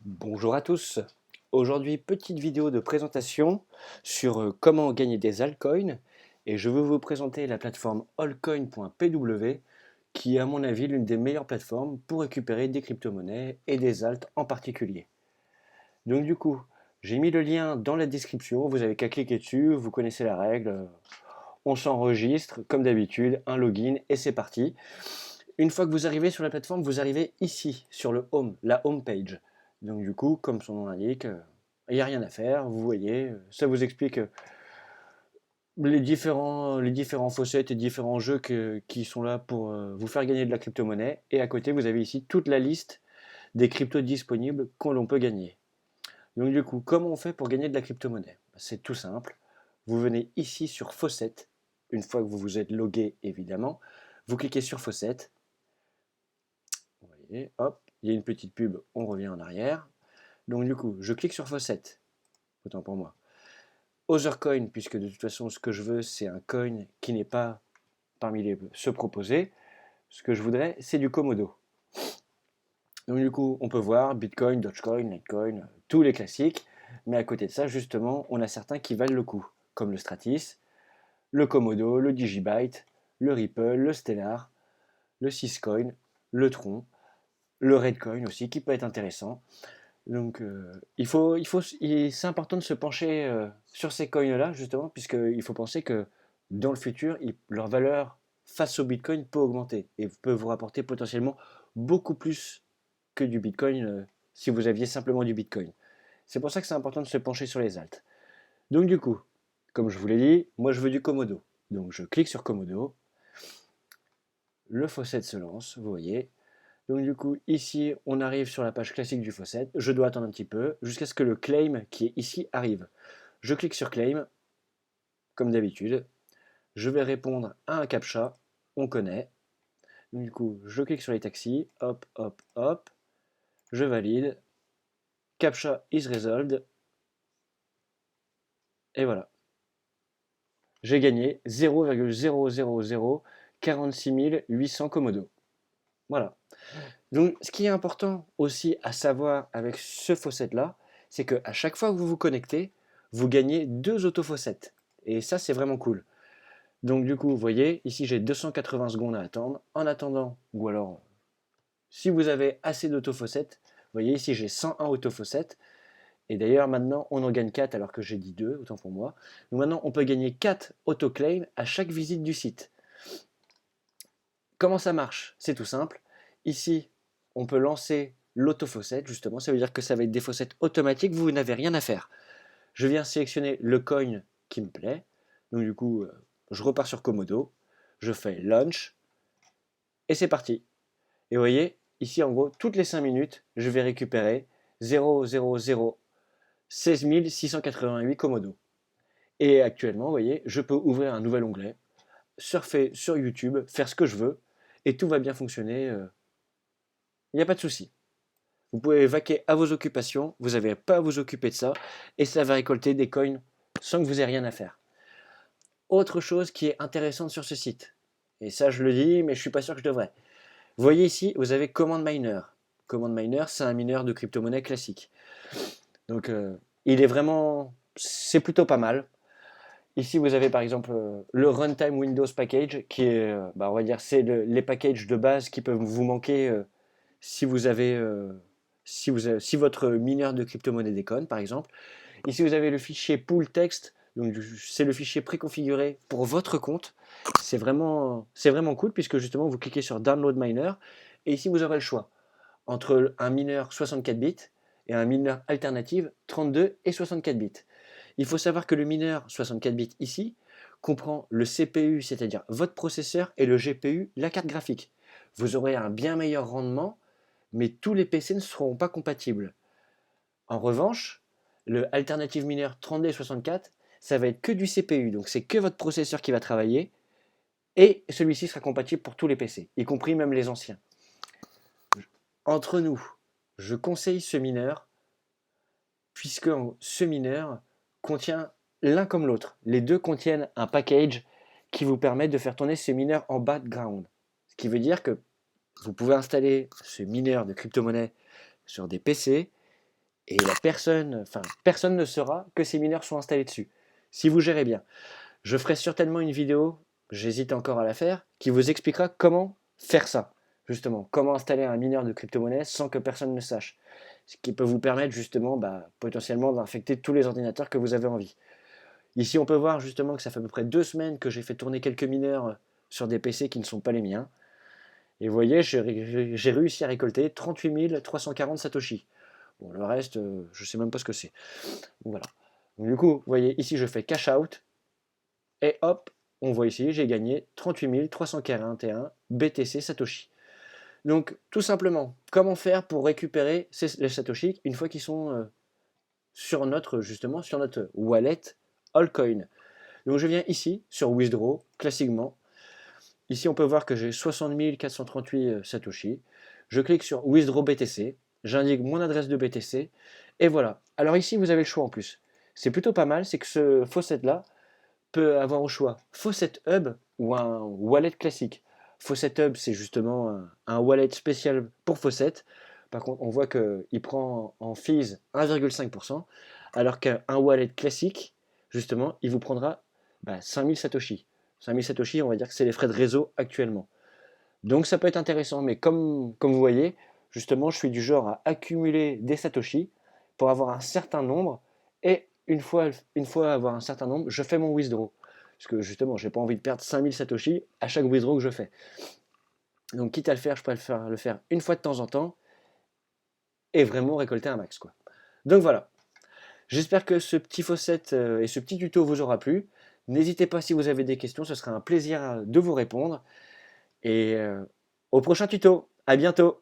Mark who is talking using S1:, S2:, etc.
S1: Bonjour à tous. Aujourd'hui, petite vidéo de présentation sur comment gagner des altcoins et je veux vous présenter la plateforme allcoin.pw qui est à mon avis l'une des meilleures plateformes pour récupérer des crypto-monnaies et des alts en particulier. Donc du coup, j'ai mis le lien dans la description, vous avez qu'à cliquer dessus, vous connaissez la règle, on s'enregistre comme d'habitude, un login et c'est parti. Une fois que vous arrivez sur la plateforme, vous arrivez ici, sur le home, la home page. Donc du coup, comme son nom l'indique, il n'y a rien à faire, vous voyez, ça vous explique les différents faucets et différents jeux qui sont là pour vous faire gagner de la crypto-monnaie. Et à côté, vous avez ici toute la liste des cryptos disponibles qu'on l'on peut gagner. Donc du coup, comment on fait pour gagner de la crypto-monnaie? C'est tout simple. Vous venez ici sur Faucet, une fois que vous vous êtes logué évidemment, vous cliquez sur Faucet. Vous voyez, hop, il y a une petite pub, on revient en arrière. Donc du coup, je clique sur Faucet, autant pour moi. Other coin, puisque de toute façon, ce que je veux, c'est un coin qui n'est pas parmi ceux proposés. Ce que je voudrais, c'est du Komodo. Donc du coup, on peut voir Bitcoin, Dogecoin, Litecoin, tous les classiques. Mais à côté de ça, justement, on a certains qui valent le coup, comme le Stratis, le Komodo, le Digibyte, le Ripple, le Stellar, le Syscoin, le Tron, le Redcoin aussi, qui peut être intéressant. Donc, c'est important de se pencher sur ces coins-là, justement, puisqu'il faut penser que dans le futur, leur valeur face au Bitcoin peut augmenter et peut vous rapporter potentiellement beaucoup plus que du Bitcoin si vous aviez simplement du Bitcoin. C'est pour ça que c'est important de se pencher sur les alts. Donc, du coup, comme je vous l'ai dit, moi je veux du Komodo. Donc, je clique sur Komodo, le faucet se lance, vous voyez. Donc du coup, ici, on arrive sur la page classique du faucet. Je dois attendre un petit peu jusqu'à ce que le claim qui est ici arrive. Je clique sur claim, comme d'habitude. Je vais répondre à un captcha, on connaît. Donc, du coup, je clique sur les taxis, hop, hop, hop. Je valide. Captcha is resolved. Et voilà. J'ai gagné 0,00046 800 Komodo. Voilà. Donc, ce qui est important aussi à savoir avec ce faucet-là, c'est qu'à chaque fois que vous vous connectez, vous gagnez 2 autofaucets. Et ça, c'est vraiment cool. Donc, du coup, vous voyez, ici, j'ai 280 secondes à attendre. En attendant, ou alors, si vous avez assez d'autofaucets, vous voyez, ici, j'ai 101 autofaucets. Et d'ailleurs, maintenant, on en gagne 4 alors que j'ai dit 2, autant pour moi. Donc maintenant, on peut gagner 4 autoclaims à chaque visite du site. Comment ça marche? C'est tout simple. Ici, on peut lancer l'autofaucet, justement. Ça veut dire que ça va être des faucets automatiques, vous n'avez rien à faire. Je viens sélectionner le coin qui me plaît. Donc du coup, je repars sur Komodo. Je fais Launch. Et c'est parti. Et vous voyez, ici, en gros, toutes les 5 minutes, je vais récupérer 0,0016 688 Komodo. Et actuellement, vous voyez, je peux ouvrir un nouvel onglet, surfer sur YouTube, faire ce que je veux, et tout va bien fonctionner. Il n'y a pas de souci. Vous pouvez vaquer à vos occupations, vous n'avez pas à vous occuper de ça, et ça va récolter des coins sans que vous ayez rien à faire. Autre chose qui est intéressante sur ce site, et ça je le dis, mais je ne suis pas sûr que je devrais. Vous voyez ici, vous avez Command Miner. Command Miner, c'est un mineur de crypto-monnaie classique. Donc, il est vraiment, c'est plutôt pas mal. Ici, vous avez par exemple le Runtime Windows Package, qui est, on va dire, c'est les packages de base qui peuvent vous manquer si vous avez, si votre mineur de crypto-monnaie déconne, par exemple. Ici, vous avez le fichier pool text, donc c'est le fichier préconfiguré pour votre compte. C'est vraiment cool puisque justement vous cliquez sur Download Miner et ici vous aurez le choix entre un mineur 64 bits et un mineur alternative 32 et 64 bits. Il faut savoir que le mineur 64 bits ici comprend le CPU, c'est-à-dire votre processeur, et le GPU, la carte graphique. Vous aurez un bien meilleur rendement, mais tous les PC ne seront pas compatibles. En revanche, le Alternative Miner 32 et 64, ça va être que du CPU, donc c'est que votre processeur qui va travailler, et celui-ci sera compatible pour tous les PC, y compris même les anciens. Entre nous, je conseille ce mineur, puisque ce mineur contient l'un comme l'autre. Les deux contiennent un package qui vous permet de faire tourner ce mineur en background. Ce qui veut dire que vous pouvez installer ce mineur de crypto-monnaie sur des PC et personne ne saura que ces mineurs sont installés dessus, si vous gérez bien. Je ferai certainement une vidéo, j'hésite encore à la faire, qui vous expliquera comment faire ça, justement, comment installer un mineur de crypto-monnaie sans que personne ne sache, ce qui peut vous permettre justement potentiellement d'infecter tous les ordinateurs que vous avez envie. Ici, on peut voir justement que ça fait à peu près 2 semaines que j'ai fait tourner quelques mineurs sur des PC qui ne sont pas les miens. Et vous voyez, j'ai réussi à récolter 38 340 Satoshi. Bon, le reste, je ne sais même pas ce que c'est. Voilà. Donc, du coup, vous voyez, ici, je fais cash out. Et hop, on voit ici, j'ai gagné 38 341 BTC Satoshi. Donc, tout simplement, comment faire pour récupérer les Satoshi une fois qu'ils sont sur notre wallet Allcoin. Donc, je viens ici, sur Withdraw, classiquement. Ici, on peut voir que j'ai 60 438 Satoshi. Je clique sur Withdraw BTC, j'indique mon adresse de BTC, et voilà. Alors ici, vous avez le choix en plus. C'est plutôt pas mal, c'est que ce faucet-là peut avoir au choix Faucet Hub ou un wallet classique. Faucet Hub, c'est justement un wallet spécial pour Faucet. Par contre, on voit qu'il prend en fees 1,5%, alors qu'un wallet classique, justement, il vous prendra 5000 Satoshi. 5000 Satoshi, on va dire que c'est les frais de réseau actuellement. Donc ça peut être intéressant, mais comme vous voyez, justement, je suis du genre à accumuler des Satoshi pour avoir un certain nombre, et une fois avoir un certain nombre, je fais mon withdraw. Parce que justement, je n'ai pas envie de perdre 5000 Satoshi à chaque withdraw que je fais. Donc quitte à le faire, je préfère le faire une fois de temps en temps, et vraiment récolter un max, quoi. Donc voilà. J'espère que ce petit faucet et ce petit tuto vous aura plu. N'hésitez pas si vous avez des questions, ce sera un plaisir de vous répondre. Et au prochain tuto. À bientôt.